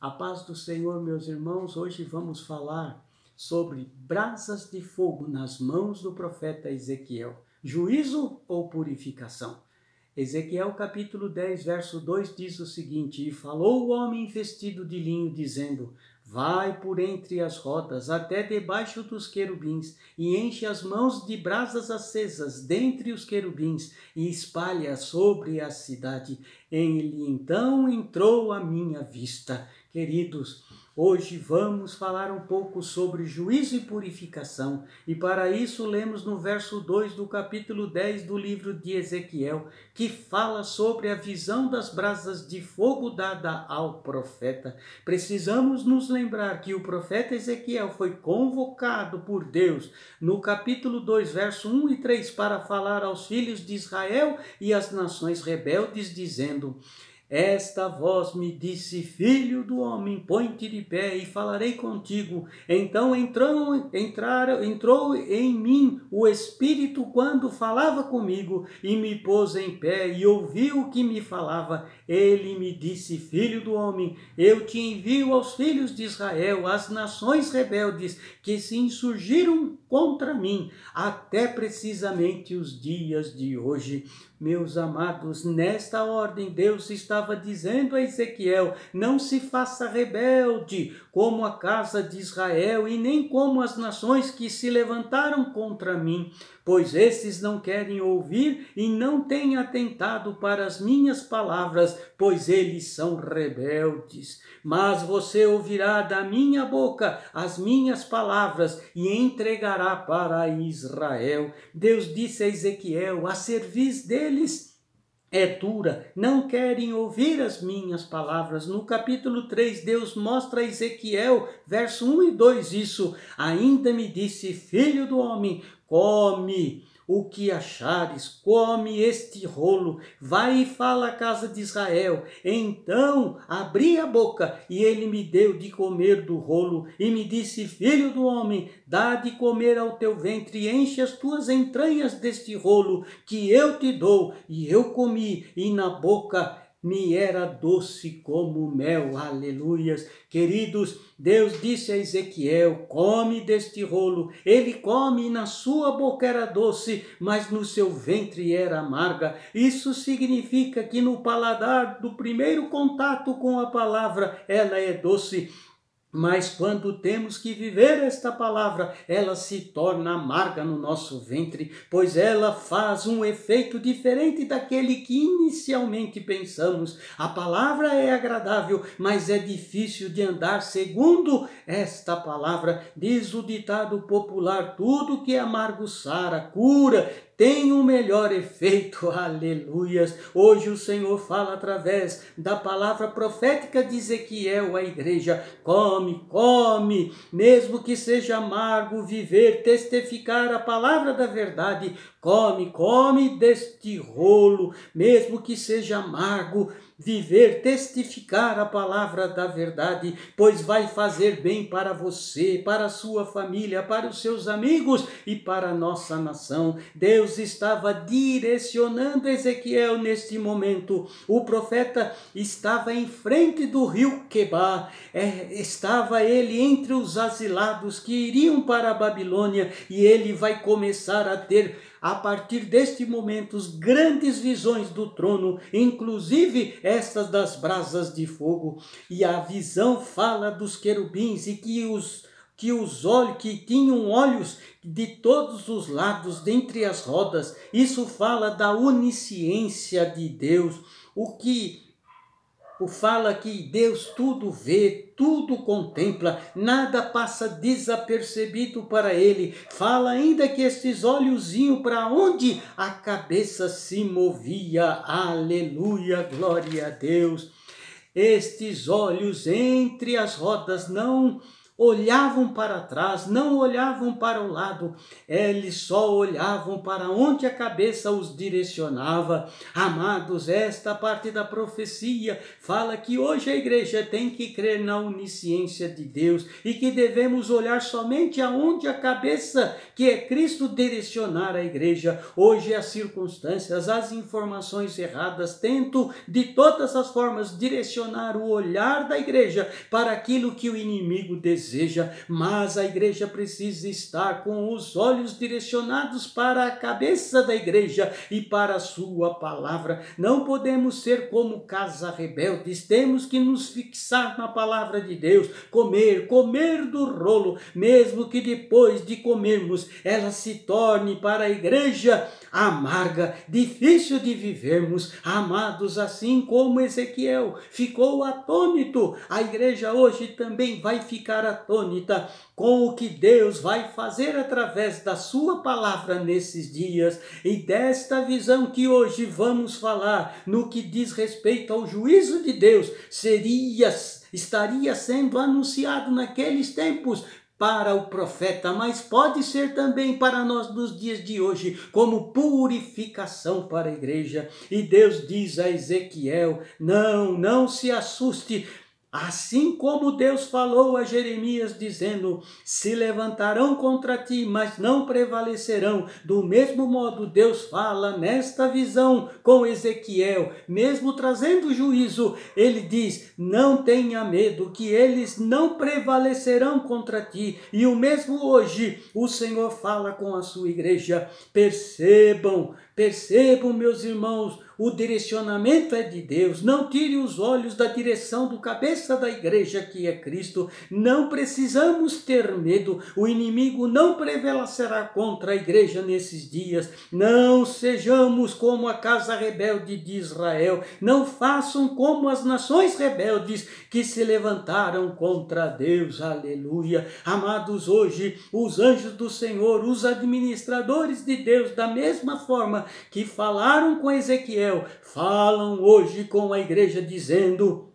A paz do Senhor, meus irmãos, hoje vamos falar sobre brasas de fogo nas mãos do profeta Ezequiel. Juízo ou purificação? Ezequiel capítulo 10, verso 2 diz o seguinte: E falou o homem vestido de linho, dizendo: Vai por entre as rodas até debaixo dos querubins, e enche as mãos de brasas acesas dentre os querubins, e espalha sobre a cidade. Ele então entrou à minha vista. Queridos, hoje vamos falar um pouco sobre juízo e purificação, e para isso lemos no verso 2 do capítulo 10 do livro de Ezequiel, que fala sobre a visão das brasas de fogo dada ao profeta. Precisamos nos lembrar que o profeta Ezequiel foi convocado por Deus no capítulo 2, verso 1 e 3, para falar aos filhos de Israel e às nações rebeldes, dizendo: Esta voz me disse: Filho do homem, põe-te de pé e falarei contigo. Então entrou em mim o Espírito quando falava comigo, e me pôs em pé e ouvi o que me falava. Ele me disse: Filho do homem, eu te envio aos filhos de Israel, às nações rebeldes que se insurgiram contra mim, até precisamente os dias de hoje. Meus amados, nesta ordem Deus estava dizendo a Ezequiel: não se faça rebelde como a casa de Israel e nem como as nações que se levantaram contra mim, pois esses não querem ouvir e não têm atentado para as minhas palavras, pois eles são rebeldes. Mas você ouvirá da minha boca as minhas palavras e entregará para Israel. Deus disse a Ezequiel: a cerviz deles é dura, não querem ouvir as minhas palavras. No capítulo 3, Deus mostra a Ezequiel, verso 1 e 2, isso. Ainda me disse: Filho do homem, come o que achares, come este rolo, vai e fala à casa de Israel. Então abri a boca, e ele me deu de comer do rolo, e me disse: Filho do homem, dá de comer ao teu ventre, e enche as tuas entranhas deste rolo, que eu te dou. E eu comi, e na boca me era doce como mel. Aleluias. Queridos, Deus disse a Ezequiel: come deste rolo. Ele come e na sua boca era doce, mas no seu ventre era amarga. Isso significa que no paladar do primeiro contato com a palavra, ela é doce. Mas quando temos que viver esta palavra, ela se torna amarga no nosso ventre, pois ela faz um efeito diferente daquele que inicialmente pensamos. A palavra é agradável, mas é difícil de andar segundo esta palavra. Diz o ditado popular: tudo que é amargo sara, cura, tem um melhor efeito. Aleluias. Hoje o Senhor fala através da palavra profética de Ezequiel à igreja: come, come, mesmo que seja amargo viver, testificar a palavra da verdade. Come, come deste rolo, mesmo que seja amargo viver, testificar a palavra da verdade, pois vai fazer bem para você, para a sua família, para os seus amigos e para a nossa nação. Deus estava direcionando Ezequiel neste momento. O profeta estava em frente do rio Quebar, estava ele entre os asilados que iriam para a Babilônia, e ele vai começar a ter, a partir deste momento, grandes visões do trono, inclusive estas das brasas de fogo. E a visão fala dos querubins e que tinham olhos de todos os lados, dentre as rodas. Isso fala da onisciência de Deus, fala que Deus tudo vê, tudo contempla, nada passa desapercebido para ele. Fala ainda que estes olhos iam para onde a cabeça se movia. Aleluia, glória a Deus. Estes olhos entre as rodas não olhavam para trás, não olhavam para o lado, eles só olhavam para onde a cabeça os direcionava. Amados, esta parte da profecia fala que hoje a igreja tem que crer na onisciência de Deus e que devemos olhar somente aonde a cabeça, que é Cristo, direcionar a igreja. Hoje as circunstâncias, as informações erradas tentam de todas as formas direcionar o olhar da igreja para aquilo que o inimigo deseja, mas a igreja precisa estar com os olhos direcionados para a cabeça da igreja e para a sua palavra. Não podemos ser como casa rebeldes, temos que nos fixar na palavra de Deus, comer do rolo, mesmo que depois de comermos ela se torne para a igreja amarga, difícil de vivermos. Amados, assim como Ezequiel ficou atônito, a igreja hoje também vai ficar atônita com o que Deus vai fazer através da sua palavra nesses dias e desta visão que hoje vamos falar no que diz respeito ao juízo de Deus, estaria sendo anunciado naqueles tempos para o profeta, mas pode ser também para nós nos dias de hoje, como purificação para a igreja. E Deus diz a Ezequiel: não se assuste. Assim como Deus falou a Jeremias dizendo, se levantarão contra ti, mas não prevalecerão. Do mesmo modo Deus fala nesta visão com Ezequiel, mesmo trazendo juízo, ele diz, não tenha medo, que eles não prevalecerão contra ti. E o mesmo hoje o Senhor fala com a sua igreja. Percebam, meus irmãos, o direcionamento é de Deus. Não tire os olhos da direção do cabeça da igreja, que é Cristo. Não precisamos ter medo. O inimigo não prevalecerá contra a igreja nesses dias. Não sejamos como a casa rebelde de Israel. Não façam como as nações rebeldes que se levantaram contra Deus. Aleluia. Amados, hoje os anjos do Senhor, os administradores de Deus, da mesma forma que falaram com Ezequiel, falam hoje com a igreja dizendo,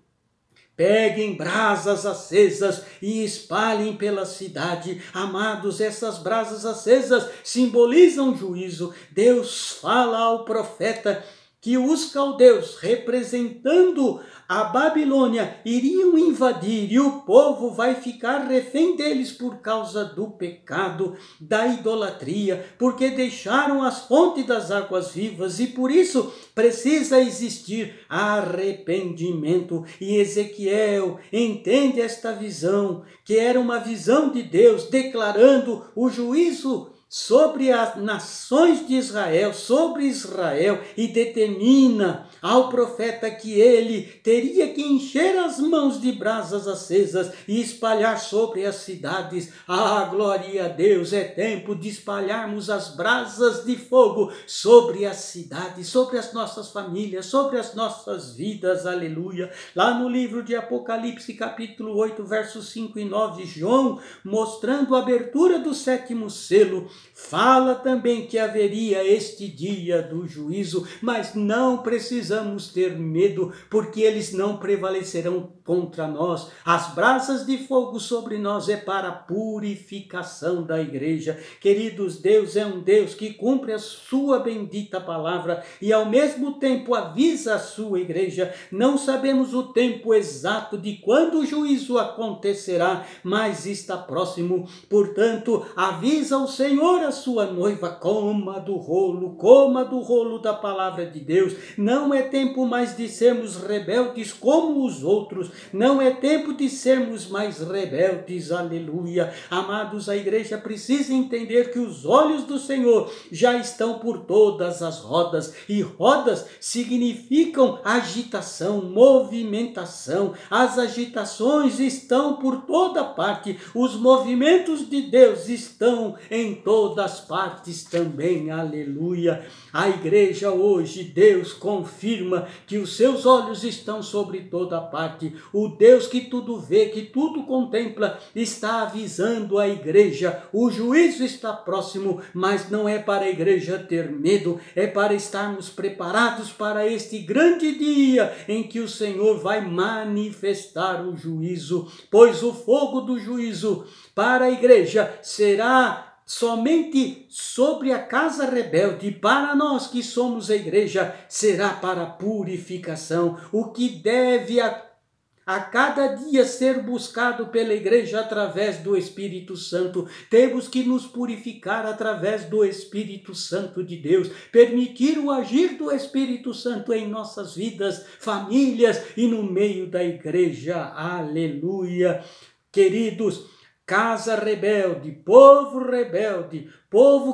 peguem brasas acesas e espalhem pela cidade. Amados, essas brasas acesas simbolizam juízo. Deus fala ao profeta que os caldeus, representando a Babilônia, iriam invadir e o povo vai ficar refém deles por causa do pecado, da idolatria, porque deixaram as fontes das águas vivas e por isso precisa existir arrependimento. E Ezequiel entende esta visão, que era uma visão de Deus declarando o juízo sobre as nações de Israel, sobre Israel, e determina ao profeta que ele teria que encher as mãos de brasas acesas e espalhar sobre as cidades. Ah, glória a Deus, é tempo de espalharmos as brasas de fogo sobre as cidades, sobre as nossas famílias, sobre as nossas vidas, aleluia. Lá no livro de Apocalipse, capítulo 8, versos 5 e 9, João, mostrando a abertura do 7º selo, fala também que haveria este dia do juízo, mas não precisamos ter medo, porque eles não prevalecerão contra nós. As brasas de fogo sobre nós é para a purificação da igreja. Queridos, Deus é um Deus que cumpre a sua bendita palavra e ao mesmo tempo avisa a sua igreja. Não sabemos o tempo exato de quando o juízo acontecerá, mas está próximo. Portanto, avisa o Senhor a sua noiva, coma do rolo da palavra de Deus. Não é tempo mais de sermos rebeldes como os outros, não é tempo de sermos mais rebeldes, aleluia. Amados, a igreja precisa entender que os olhos do Senhor já estão por todas as rodas, e rodas significam agitação, movimentação. As agitações estão por toda parte, os movimentos de Deus estão em todas partes também, aleluia. A igreja hoje, Deus confirma que os seus olhos estão sobre toda parte. O Deus que tudo vê, que tudo contempla, está avisando a igreja. O juízo está próximo, mas não é para a igreja ter medo, é para estarmos preparados para este grande dia em que o Senhor vai manifestar o juízo, pois o fogo do juízo para a igreja será somente sobre a casa rebelde. Para nós que somos a igreja, será para purificação. O que deve a cada dia ser buscado pela igreja através do Espírito Santo. Temos que nos purificar através do Espírito Santo de Deus, permitir o agir do Espírito Santo em nossas vidas, famílias e no meio da igreja. Aleluia! Queridos, casa rebelde, povo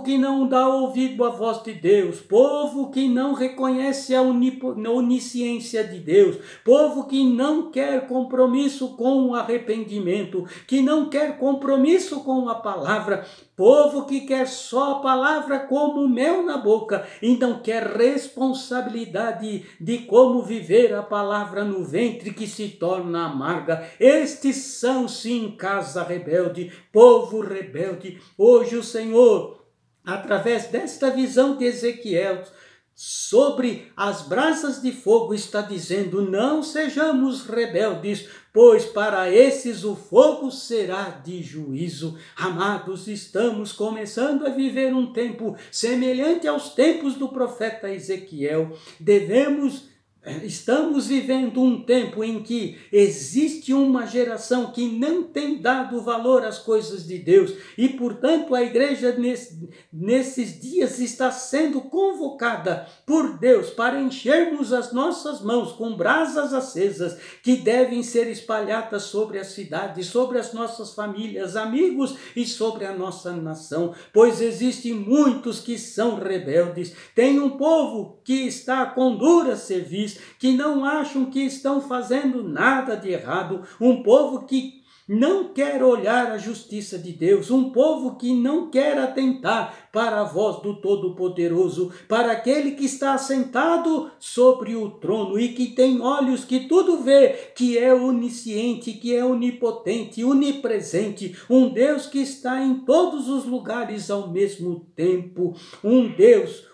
que não dá ouvido à voz de Deus, povo que não reconhece a onisciência de Deus, povo que não quer compromisso com o arrependimento, que não quer compromisso com a palavra, povo que quer só a palavra como mel na boca e não quer responsabilidade de como viver a palavra no ventre que se torna amarga. Estes são sim casa rebelde, povo rebelde. Hoje o Senhor, através desta visão de Ezequiel sobre as brasas de fogo, está dizendo: não sejamos rebeldes, pois para esses o fogo será de juízo. Amados, estamos começando a viver um tempo semelhante aos tempos do profeta Ezequiel. Estamos vivendo um tempo em que existe uma geração que não tem dado valor às coisas de Deus e, portanto, a igreja nesses dias está sendo convocada por Deus para enchermos as nossas mãos com brasas acesas que devem ser espalhadas sobre a cidade, sobre as nossas famílias, amigos e sobre a nossa nação, pois existem muitos que são rebeldes. Tem um povo que está com dura cerviz, que não acham que estão fazendo nada de errado, um povo que não quer olhar a justiça de Deus, um povo que não quer atentar para a voz do Todo-Poderoso, para aquele que está assentado sobre o trono e que tem olhos que tudo vê, que é onisciente, que é onipotente, onipresente, um Deus que está em todos os lugares ao mesmo tempo, um Deus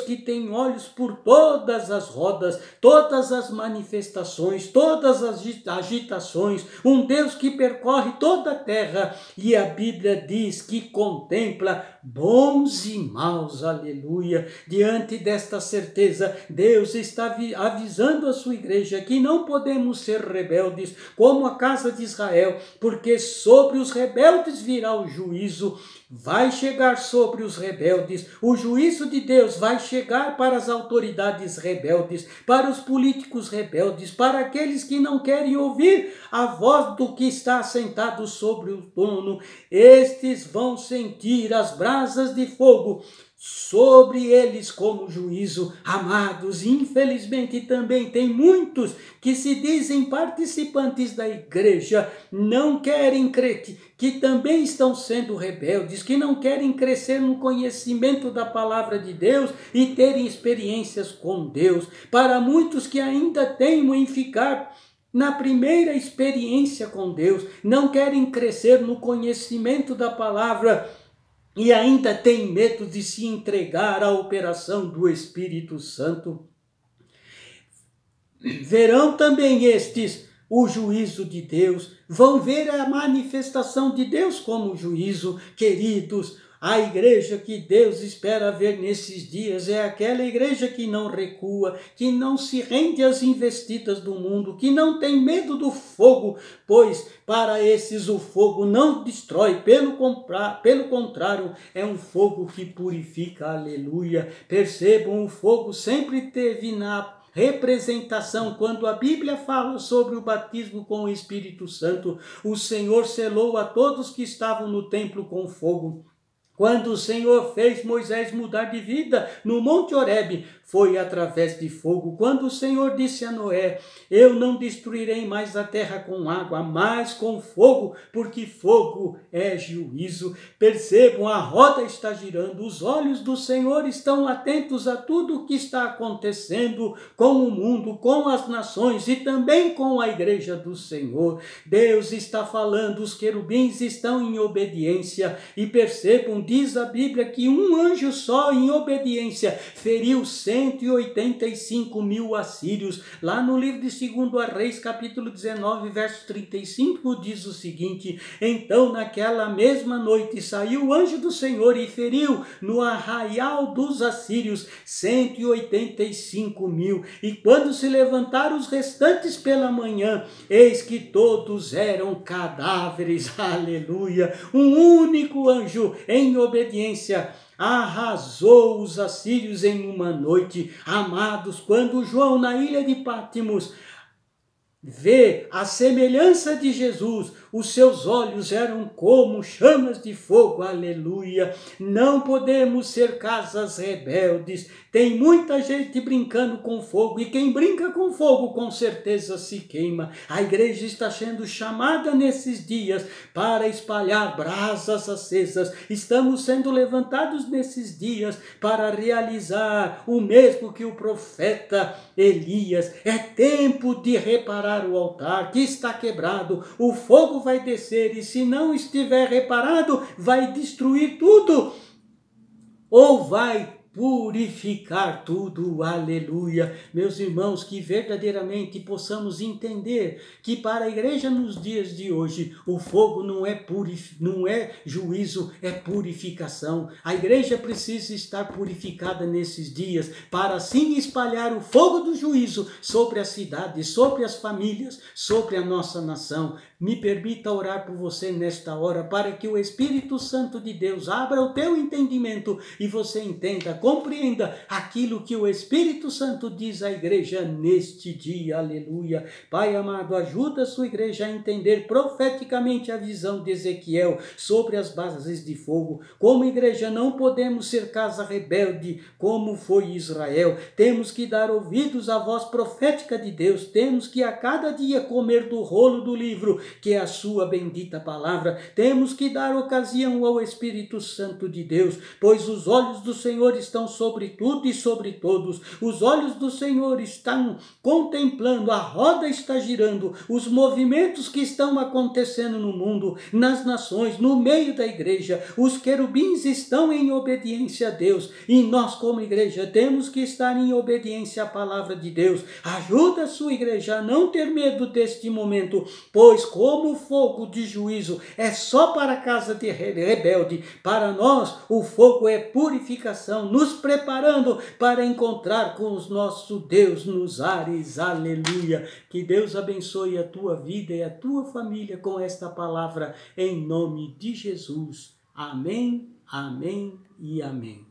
que tem olhos por todas as rodas, todas as manifestações, todas as agitações, um Deus que percorre toda a terra, e a Bíblia diz que contempla bons e maus, aleluia. Diante desta certeza, Deus está avisando a sua igreja que não podemos ser rebeldes como a casa de Israel, porque sobre os rebeldes virá o juízo. Vai chegar sobre os rebeldes, o juízo de Deus vai chegar para as autoridades rebeldes, para os políticos rebeldes, para aqueles que não querem ouvir a voz do que está assentado sobre o trono. Estes vão sentir as brasas de fogo sobre eles como juízo. Amados, infelizmente também tem muitos que se dizem participantes da igreja, não querem crer, que também estão sendo rebeldes, que não querem crescer no conhecimento da palavra de Deus e terem experiências com Deus. Para muitos que ainda teimam em ficar na primeira experiência com Deus, não querem crescer no conhecimento da palavra e ainda tem medo de se entregar à operação do Espírito Santo. Verão também estes o juízo de Deus, vão ver a manifestação de Deus como juízo. Queridos, a igreja que Deus espera ver nesses dias é aquela igreja que não recua, que não se rende às investidas do mundo, que não tem medo do fogo, pois para esses o fogo não destrói, pelo contrário, é um fogo que purifica, aleluia. Percebam, o fogo sempre teve na representação. Quando a Bíblia fala sobre o batismo com o Espírito Santo, o Senhor selou a todos que estavam no templo com fogo. Quando o Senhor fez Moisés mudar de vida no Monte Horebe, foi através de fogo. Quando o Senhor disse a Noé: eu não destruirei mais a terra com água, mas com fogo, porque fogo é juízo. Percebam, a roda está girando, os olhos do Senhor estão atentos a tudo o que está acontecendo com o mundo, com as nações e também com a igreja do Senhor. Deus está falando, os querubins estão em obediência e percebam, diz a Bíblia que um anjo só em obediência feriu 185 mil assírios. Lá no livro de 2 Reis, capítulo 19, verso 35, diz o seguinte: então naquela mesma noite saiu o anjo do Senhor e feriu no arraial dos assírios 185 mil. E quando se levantaram os restantes pela manhã, eis que todos eram cadáveres. Aleluia! Um único anjo em obediência arrasou os assírios em uma noite. Amados, quando João na ilha de Pátimos vê a semelhança de Jesus, os seus olhos eram como chamas de fogo. Aleluia! Não podemos ser casas rebeldes. Tem muita gente brincando com fogo e quem brinca com fogo com certeza se queima. A igreja está sendo chamada nesses dias para espalhar brasas acesas. Estamos sendo levantados nesses dias para realizar o mesmo que o profeta Elias. É tempo de reparar o altar que está quebrado. O fogo vai descer e se não estiver reparado, vai destruir tudo ou vai purificar tudo. Aleluia! Meus irmãos, que verdadeiramente possamos entender que para a igreja nos dias de hoje, o fogo não é juízo, é purificação. A igreja precisa estar purificada nesses dias, para assim espalhar o fogo do juízo sobre a cidade, sobre as famílias, sobre a nossa nação. Me permita orar por você nesta hora, para que o Espírito Santo de Deus abra o teu entendimento e você entenda, compreenda aquilo que o Espírito Santo diz à igreja neste dia. Aleluia! Pai amado, ajuda a sua igreja a entender profeticamente a visão de Ezequiel sobre as bases de fogo. Como igreja não podemos ser casa rebelde como foi Israel. Temos que dar ouvidos à voz profética de Deus. Temos que a cada dia comer do rolo do livro, que é a sua bendita palavra. Temos que dar ocasião ao Espírito Santo de Deus, pois os olhos do Senhor estão sobre tudo e sobre todos. Os olhos do Senhor estão contemplando, a roda está girando, os movimentos que estão acontecendo no mundo, nas nações, no meio da igreja. Os querubins estão em obediência a Deus e nós como igreja temos que estar em obediência à palavra de Deus. Ajuda a sua igreja a não ter medo deste momento, pois como o fogo de juízo é só para a casa de rebelde, para nós o fogo é purificação, nos preparando para encontrar com o nosso Deus nos ares. Aleluia! Que Deus abençoe a tua vida e a tua família com esta palavra, em nome de Jesus. Amém, amém e amém.